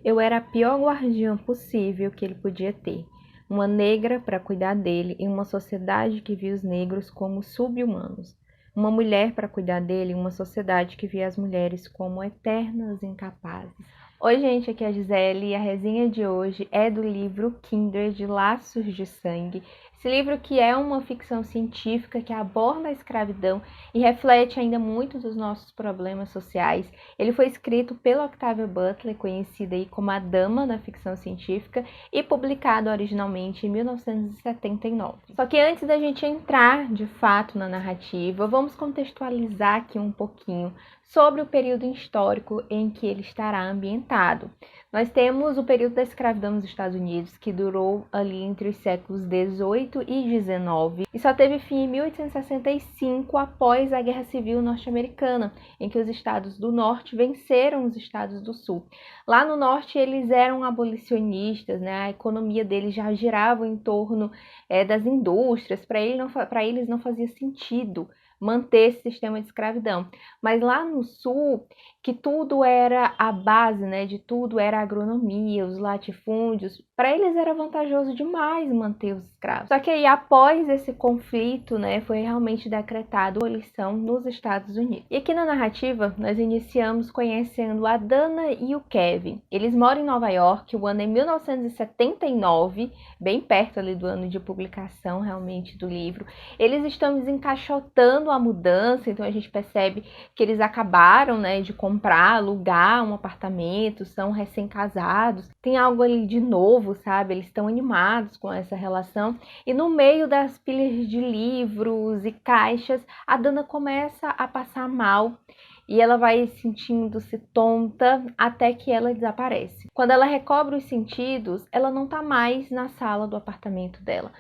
Eu era a pior guardiã possível que ele podia ter. Uma negra para cuidar dele em uma sociedade que via os negros como sub-humanos. Uma mulher para cuidar dele em uma sociedade que via as mulheres como eternas incapazes. Oi, gente, aqui é a Gisele e a resenha de hoje é do livro Kindred, Laços de Sangue. Esse livro que é uma ficção científica que aborda a escravidão e reflete ainda muito dos nossos problemas sociais. Ele foi escrito pela Octavia Butler, conhecida aí como a Dama da ficção científica, e publicado originalmente em 1979. Só que antes da gente entrar de fato na narrativa, vamos contextualizar aqui um pouquinho sobre o período histórico em que ele estará ambientado. Nós temos o período da escravidão nos Estados Unidos, que durou ali entre os séculos 18 e 19, e só teve fim em 1865, após a Guerra Civil Norte-Americana, em que os estados do Norte venceram os estados do Sul. Lá no Norte eles eram abolicionistas, né? A economia deles já girava em torno das indústrias, para eles não fazia sentido manter esse sistema de escravidão. Mas lá no Sul, que tudo era a base, né, de tudo era a agronomia, os latifúndios, para eles era vantajoso demais manter os escravos. Só que aí, após esse conflito, né, foi realmente decretada a abolição nos Estados Unidos. E aqui na narrativa, nós iniciamos conhecendo a Dana e o Kevin. Eles moram em Nova York, o ano é 1979, bem perto ali do ano de publicação, realmente, do livro. Eles estão desencaixotando a mudança, então a gente percebe que eles acabaram, né, de comprar, alugar um apartamento, são recém-casados, tem algo ali de novo, sabe? Eles estão animados com essa relação, e no meio das pilhas de livros e caixas, a Dana começa a passar mal, e ela vai sentindo-se tonta até que ela desaparece. Quando ela recobra os sentidos, ela não tá mais na sala do apartamento dela.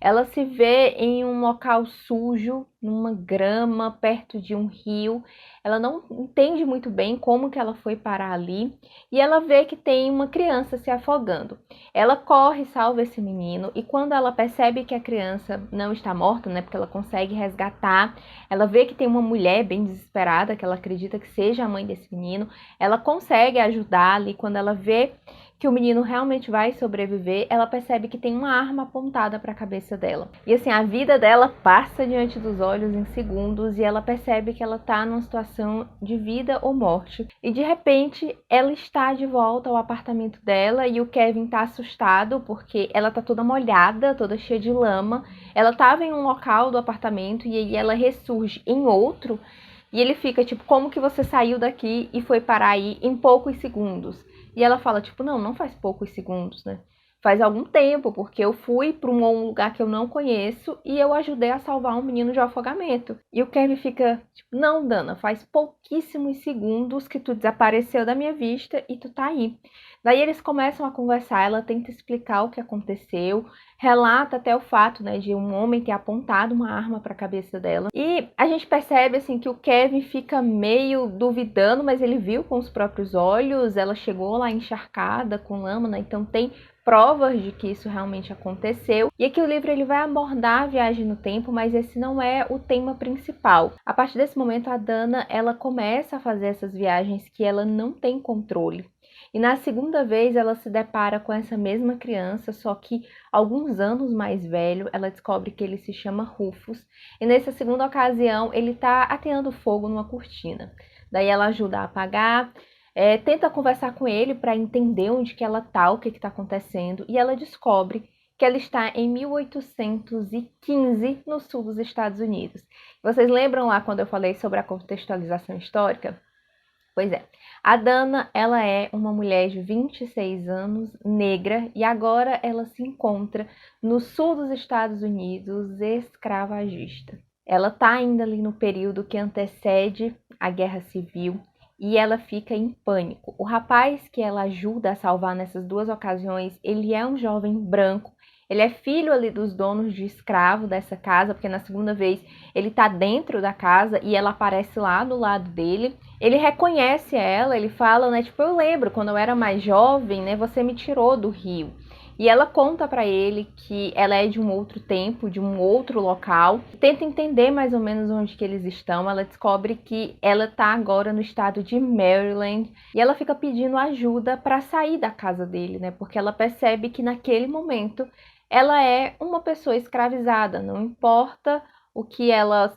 Ela se vê em um local sujo, numa grama, perto de um rio. Ela não entende muito bem como que ela foi parar ali, e ela vê que tem uma criança se afogando. Ela corre, salva esse menino, e quando ela percebe que a criança não está morta, né, porque ela consegue resgatar, ela vê que tem uma mulher bem desesperada, que ela acredita que seja a mãe desse menino, ela consegue ajudar ali. Quando ela vê que o menino realmente vai sobreviver, ela percebe que tem uma arma apontada para a cabeça dela. E assim, a vida dela passa diante dos olhos em segundos, e ela percebe que ela está numa situação de vida ou morte. E de repente, ela está de volta ao apartamento dela, e o Kevin está assustado porque ela está toda molhada, toda cheia de lama. Ela estava em um local do apartamento e aí ela ressurge em outro, e ele fica tipo, como que você saiu daqui e foi parar aí em poucos segundos? E ela fala, tipo, não faz poucos segundos, né? Faz algum tempo, porque eu fui para um lugar que eu não conheço e eu ajudei a salvar um menino de afogamento. E o Kevin fica, tipo, não, Dana, faz pouquíssimos segundos que tu desapareceu da minha vista e tu tá aí. Daí eles começam a conversar, ela tenta explicar o que aconteceu, relata até o fato, né, de um homem ter apontado uma arma para a cabeça dela. E a gente percebe, assim, que o Kevin fica meio duvidando, mas ele viu com os próprios olhos, ela chegou lá encharcada com lama, né, então tem provas de que isso realmente aconteceu. E aqui o livro ele vai abordar a viagem no tempo, mas esse não é o tema principal. A partir desse momento, a Dana ela começa a fazer essas viagens que ela não tem controle. E na segunda vez ela se depara com essa mesma criança, só que alguns anos mais velho. Ela descobre que ele se chama Rufus, e nessa segunda ocasião ele está ateando fogo numa cortina. Daí ela ajuda a apagar, tenta conversar com ele para entender onde que ela tá, o que está acontecendo, e ela descobre que ela está em 1815, no sul dos Estados Unidos. Vocês lembram lá quando eu falei sobre a contextualização histórica? Pois é, a Dana, ela é uma mulher de 26 anos, negra, e agora ela se encontra no sul dos Estados Unidos, escravagista. Ela está ainda ali no período que antecede a Guerra Civil, e ela fica em pânico. O rapaz que ela ajuda a salvar nessas duas ocasiões, ele é um jovem branco. Ele é filho ali dos donos de escravo dessa casa, porque na segunda vez ele tá dentro da casa e ela aparece lá do lado dele. Ele reconhece ela, ele fala, né, tipo, eu lembro, quando eu era mais jovem, né, você me tirou do rio. E ela conta para ele que ela é de um outro tempo, de um outro local. Tenta entender mais ou menos onde que eles estão. Ela descobre que ela está agora no estado de Maryland e ela fica pedindo ajuda para sair da casa dele, né? Porque ela percebe que naquele momento ela é uma pessoa escravizada. Não importa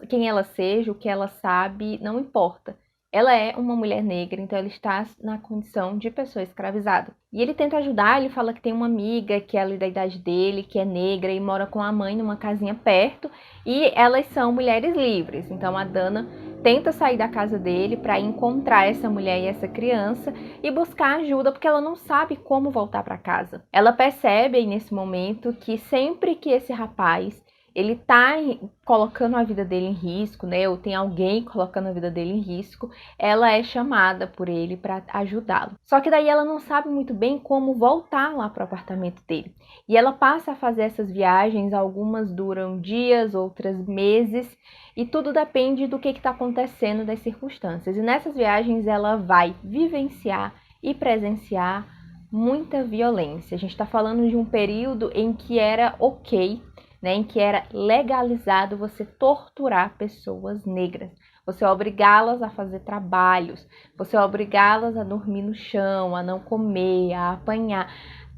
quem ela seja, o que ela sabe, não importa. Ela é uma mulher negra, então ela está na condição de pessoa escravizada. E ele tenta ajudar, ele fala que tem uma amiga que é ali da idade dele, que é negra e mora com a mãe numa casinha perto, e elas são mulheres livres. Então a Dana tenta sair da casa dele para encontrar essa mulher e essa criança e buscar ajuda, porque ela não sabe como voltar para casa. Ela percebe aí nesse momento que sempre que esse rapaz ele tá colocando a vida dele em risco, né? Ou tem alguém colocando a vida dele em risco, ela é chamada por ele para ajudá-lo. Só que daí ela não sabe muito bem como voltar lá para o apartamento dele. E ela passa a fazer essas viagens, algumas duram dias, outras meses, e tudo depende do que está acontecendo, das circunstâncias. E nessas viagens ela vai vivenciar e presenciar muita violência. A gente está falando de um período em que era ok, né, em que era legalizado você torturar pessoas negras, você obrigá-las a fazer trabalhos, você obrigá-las a dormir no chão, a não comer, a apanhar,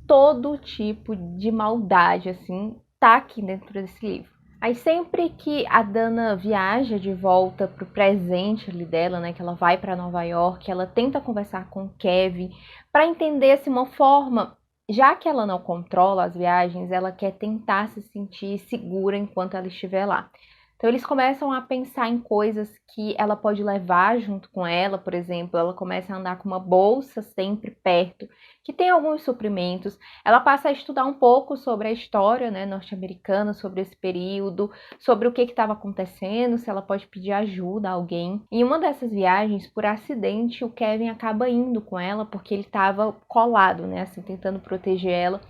todo tipo de maldade, assim, tá aqui dentro desse livro. Aí sempre que a Dana viaja de volta pro presente ali dela, né, que ela vai para Nova York, ela tenta conversar com o Kevin para entender assim, uma forma. Já que ela não controla as viagens, ela quer tentar se sentir segura enquanto ela estiver lá. Então eles começam a pensar em coisas que ela pode levar junto com ela, por exemplo, ela começa a andar com uma bolsa sempre perto, que tem alguns suprimentos. Ela passa a estudar um pouco sobre a história, né, norte-americana, sobre esse período, sobre o que estava acontecendo, se ela pode pedir ajuda a alguém. Em uma dessas viagens, por acidente, o Kevin acaba indo com ela porque ele estava colado, né, assim, tentando proteger ela.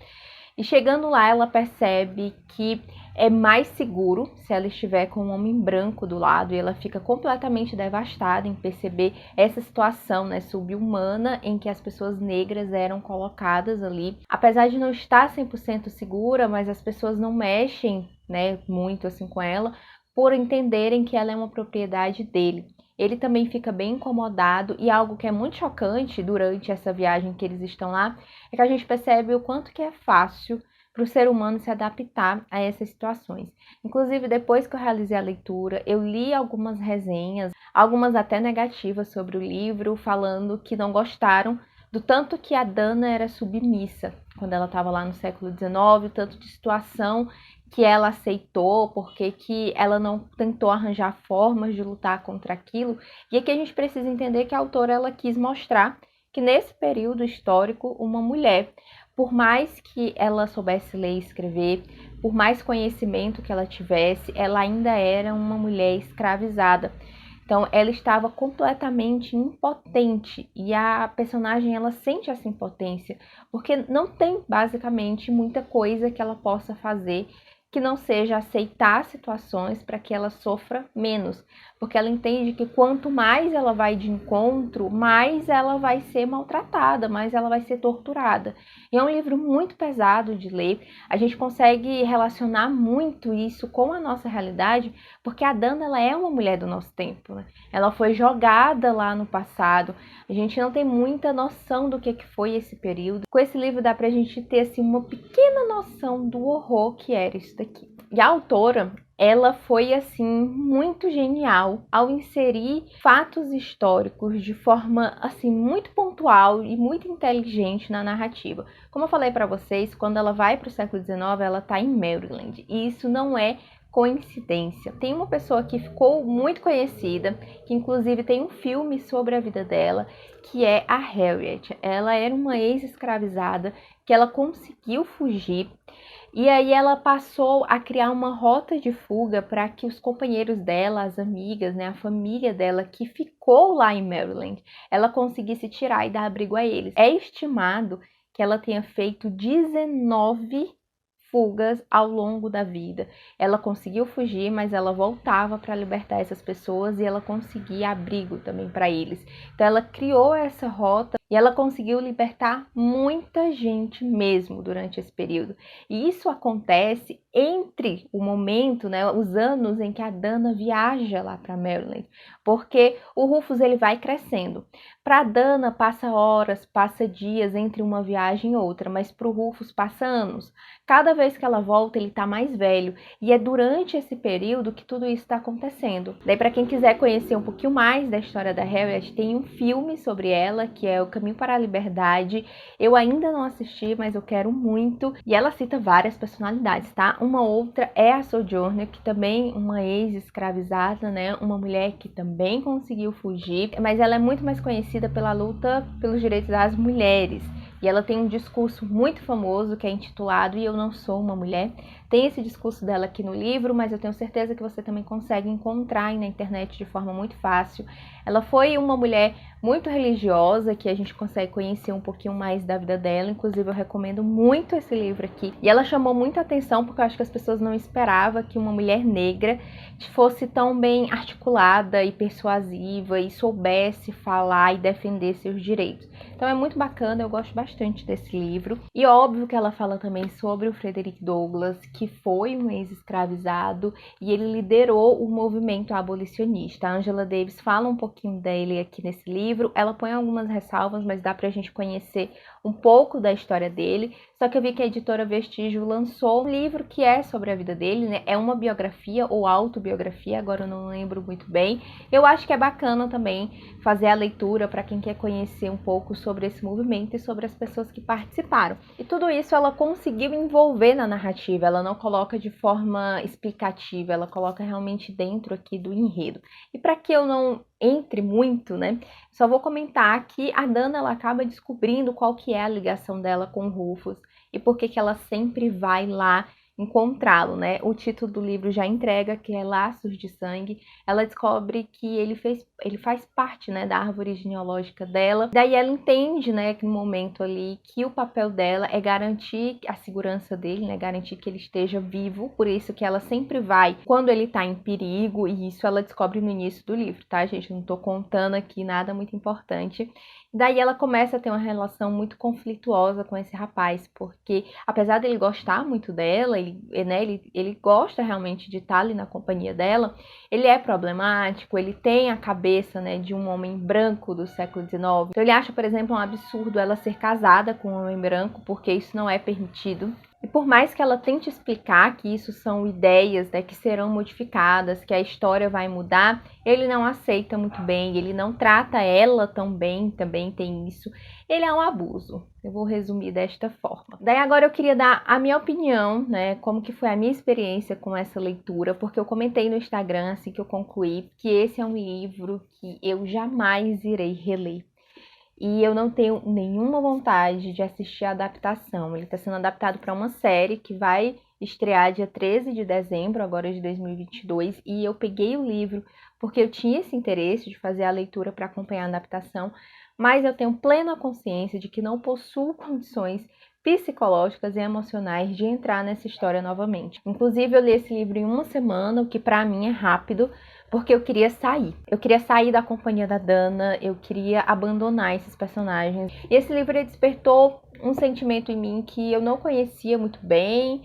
E chegando lá, ela percebe que é mais seguro se ela estiver com um homem branco do lado, e ela fica completamente devastada em perceber essa situação, né, subhumana em que as pessoas negras eram colocadas ali. Apesar de não estar 100% segura, mas as pessoas não mexem, né, muito assim com ela, por entenderem que ela é uma propriedade dele. Ele também fica bem incomodado, e algo que é muito chocante durante essa viagem que eles estão lá é que a gente percebe o quanto que é fácil para o ser humano se adaptar a essas situações. Inclusive, depois que eu realizei a leitura, eu li algumas resenhas, algumas até negativas sobre o livro, falando que não gostaram do tanto que a Dana era submissa quando ela estava lá no século XIX, o tanto de situação que ela aceitou, porque que ela não tentou arranjar formas de lutar contra aquilo. E aqui a gente precisa entender que a autora ela quis mostrar que nesse período histórico, uma mulher, por mais que ela soubesse ler e escrever, por mais conhecimento que ela tivesse, ela ainda era uma mulher escravizada. Então, ela estava completamente impotente, e a personagem ela sente essa impotência, porque não tem basicamente muita coisa que ela possa fazer que não seja aceitar situações para que ela sofra menos, porque ela entende que quanto mais ela vai de encontro, mais ela vai ser maltratada, mais ela vai ser torturada. E é um livro muito pesado de ler, a gente consegue relacionar muito isso com a nossa realidade, porque a Dana ela é uma mulher do nosso tempo, né? Ela foi jogada lá no passado, a gente não tem muita noção do que foi esse período. Com esse livro dá pra gente ter assim, uma pequena noção do horror que era isso daqui. E a autora, ela foi assim muito genial ao inserir fatos históricos de forma assim muito pontual e muito inteligente na narrativa. Como eu falei para vocês, quando ela vai para o século XIX, ela está em Maryland, e isso não é coincidência. Tem uma pessoa que ficou muito conhecida, que inclusive tem um filme sobre a vida dela, que é a Harriet. Ela era uma ex-escravizada que ela conseguiu fugir, e aí ela passou a criar uma rota de fuga para que os companheiros dela, as amigas, né, a família dela que ficou lá em Maryland, ela conseguisse tirar e dar abrigo a eles. É estimado que ela tenha feito 19 fugas ao longo da vida. Ela conseguiu fugir, mas ela voltava para libertar essas pessoas, e ela conseguia abrigo também para eles. Então ela criou essa rota E ela conseguiu libertar muita gente mesmo durante esse período. E isso acontece entre o momento, né, os anos em que a Dana viaja lá para Maryland, porque o Rufus ele vai crescendo. Para a Dana passa horas, passa dias entre uma viagem e outra, mas para o Rufus passa anos. Cada vez que ela volta, ele está mais velho. E é durante esse período que tudo isso está acontecendo. Daí, para quem quiser conhecer um pouquinho mais da história da Harriet, tem um filme sobre ela, que é O Caminho para a Liberdade. Eu ainda não assisti, mas eu quero muito. E ela cita várias personalidades, tá? Uma outra é a Sojourner, que também é uma ex-escravizada, né? Uma mulher que também conseguiu fugir, mas ela é muito mais conhecida pela luta pelos direitos das mulheres. E ela tem um discurso muito famoso que é intitulado E Eu Não Sou Uma Mulher. Tem esse discurso dela aqui no livro, mas eu tenho certeza que você também consegue encontrar aí na internet de forma muito fácil. Ela foi uma mulher muito religiosa, que a gente consegue conhecer um pouquinho mais da vida dela. Inclusive, eu recomendo muito esse livro aqui. E ela chamou muita atenção porque eu acho que as pessoas não esperavam que uma mulher negra fosse tão bem articulada e persuasiva e soubesse falar e defender seus direitos. Então é muito bacana, eu gosto bastante desse livro. E óbvio que ela fala também sobre o Frederick Douglass, que foi um ex-escravizado e ele liderou o movimento abolicionista. A Angela Davis fala um pouquinho dele aqui nesse livro, ela põe algumas ressalvas, mas dá pra gente conhecer um pouco da história dele. Só que eu vi que a editora Vestígio lançou um livro que é sobre a vida dele, né? É uma biografia ou autobiografia, agora eu não lembro muito bem. Eu acho que é bacana também fazer a leitura para quem quer conhecer um pouco sobre esse movimento e sobre as pessoas que participaram. E tudo isso ela conseguiu envolver na narrativa, ela não coloca de forma explicativa, ela coloca realmente dentro aqui do enredo. E para que eu não entre muito, né? Só vou comentar que a Dana ela acaba descobrindo qual que é a ligação dela com o Rufus e por que ela sempre vai lá encontrá-lo, né? O título do livro já entrega, que é Laços de Sangue. Ela descobre que ele faz parte, né, da árvore genealógica dela. Daí ela entende, né, no momento ali, que o papel dela é garantir a segurança dele, né, garantir que ele esteja vivo. Por isso que ela sempre vai quando ele tá em perigo, e isso ela descobre no início do livro, tá, gente? Eu não tô contando aqui nada muito importante. Daí ela começa a ter uma relação muito conflituosa com esse rapaz, porque apesar dele gostar muito dela, ele gosta realmente de estar ali na companhia dela, ele é problemático, ele tem a cabeça, né, de um homem branco do século XIX. Então ele acha, por exemplo, um absurdo ela ser casada com um homem branco, porque isso não é permitido. E por mais que ela tente explicar que isso são ideias, né, que serão modificadas, que a história vai mudar, ele não aceita muito bem, ele não trata ela tão bem, também tem isso. Ele é um abuso. Eu vou resumir desta forma. Daí agora eu queria dar a minha opinião, né, como que foi a minha experiência com essa leitura, porque eu comentei no Instagram, assim que eu concluí, que esse é um livro que eu jamais irei reler. E eu não tenho nenhuma vontade de assistir a adaptação. Ele está sendo adaptado para uma série que vai estrear dia 13 de dezembro, agora de 2022. E eu peguei o livro porque eu tinha esse interesse de fazer a leitura para acompanhar a adaptação, mas eu tenho plena consciência de que não possuo condições psicológicas e emocionais de entrar nessa história novamente. Inclusive, eu li esse livro em uma semana, o que para mim é rápido, porque eu queria sair. Eu queria sair da companhia da Dana, eu queria abandonar esses personagens. E esse livro despertou um sentimento em mim que eu não conhecia muito bem,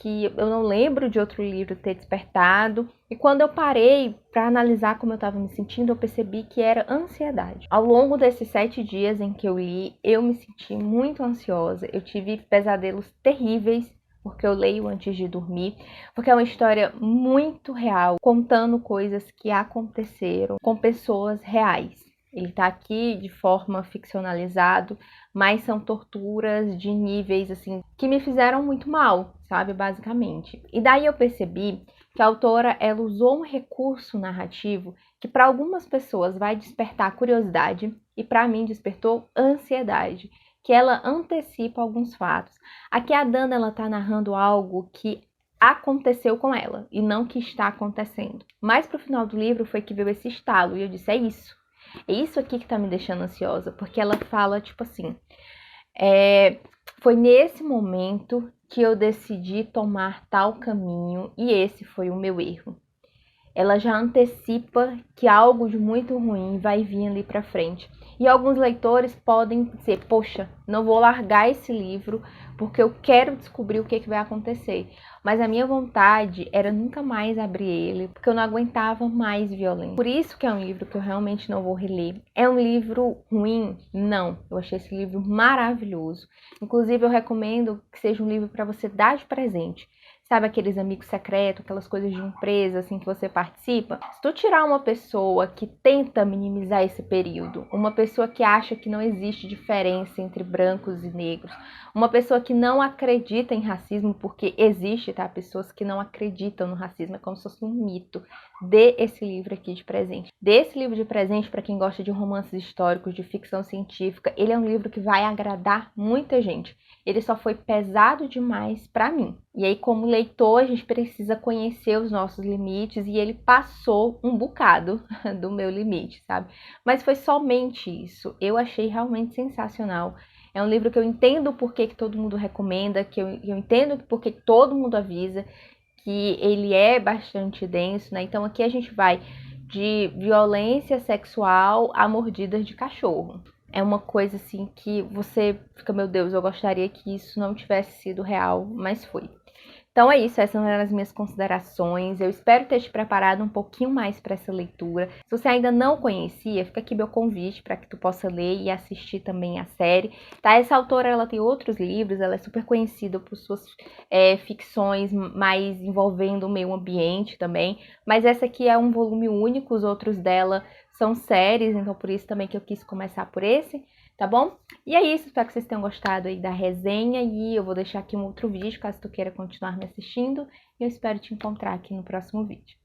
que eu não lembro de outro livro ter despertado. E quando eu parei para analisar como eu estava me sentindo, eu percebi que era ansiedade. Ao longo desses 7 dias em que eu li, eu me senti muito ansiosa. Eu tive pesadelos terríveis, porque eu leio antes de dormir, porque é uma história muito real, contando coisas que aconteceram com pessoas reais. Ele está aqui de forma ficcionalizado, mas são torturas de níveis assim que me fizeram muito mal, sabe, basicamente. E daí eu percebi que a autora ela usou um recurso narrativo que para algumas pessoas vai despertar curiosidade e para mim despertou ansiedade, que ela antecipa alguns fatos. Aqui a Dana ela tá narrando algo que aconteceu com ela e não que está acontecendo. Mas pro final do livro foi que veio esse estalo e eu disse, é isso. É isso aqui que tá me deixando ansiosa, porque ela fala tipo assim, foi nesse momento que eu decidi tomar tal caminho e esse foi o meu erro. ela já antecipa que algo de muito ruim vai vir ali para frente. E alguns leitores podem dizer, poxa, não vou largar esse livro porque eu quero descobrir o que vai acontecer. Mas a minha vontade era nunca mais abrir ele, porque eu não aguentava mais violência. Por isso que é um livro que eu realmente não vou reler. É um livro ruim? Não. Eu achei esse livro maravilhoso. Inclusive, eu recomendo que seja um livro para você dar de presente. Sabe aqueles amigos secretos, aquelas coisas de empresa assim que você participa? Se tu tirar uma pessoa que tenta minimizar esse período, uma pessoa que acha que não existe diferença entre brancos e negros, uma pessoa que não acredita em racismo, porque existe, tá? Pessoas que não acreditam no racismo, é como se fosse um mito. Dê esse livro aqui de presente. Dê esse livro de presente para quem gosta de romances históricos, de ficção científica. Ele é um livro que vai agradar muita gente. Ele só foi pesado demais para mim. E aí, como leitor, a gente precisa conhecer os nossos limites e ele passou um bocado do meu limite, sabe? Mas foi somente isso. Eu achei realmente sensacional. É um livro que eu entendo por que todo mundo recomenda, que eu entendo por que todo mundo avisa, que ele é bastante denso, né? Então aqui a gente vai de violência sexual a mordidas de cachorro. É uma coisa assim que você fica, meu Deus, eu gostaria que isso não tivesse sido real, mas foi. Então é isso, essas eram as minhas considerações. Eu espero ter te preparado um pouquinho mais para essa leitura. Se você ainda não conhecia, fica aqui meu convite para que tu possa ler e assistir também a série. Tá? Essa autora, ela tem outros livros, ela é super conhecida por suas ficções mais envolvendo o meio ambiente também. Mas essa aqui é um volume único, os outros dela são séries, então por isso também que eu quis começar por esse. Tá bom? E é isso, espero que vocês tenham gostado aí da resenha e eu vou deixar aqui um outro vídeo caso tu queira continuar me assistindo e eu espero te encontrar aqui no próximo vídeo.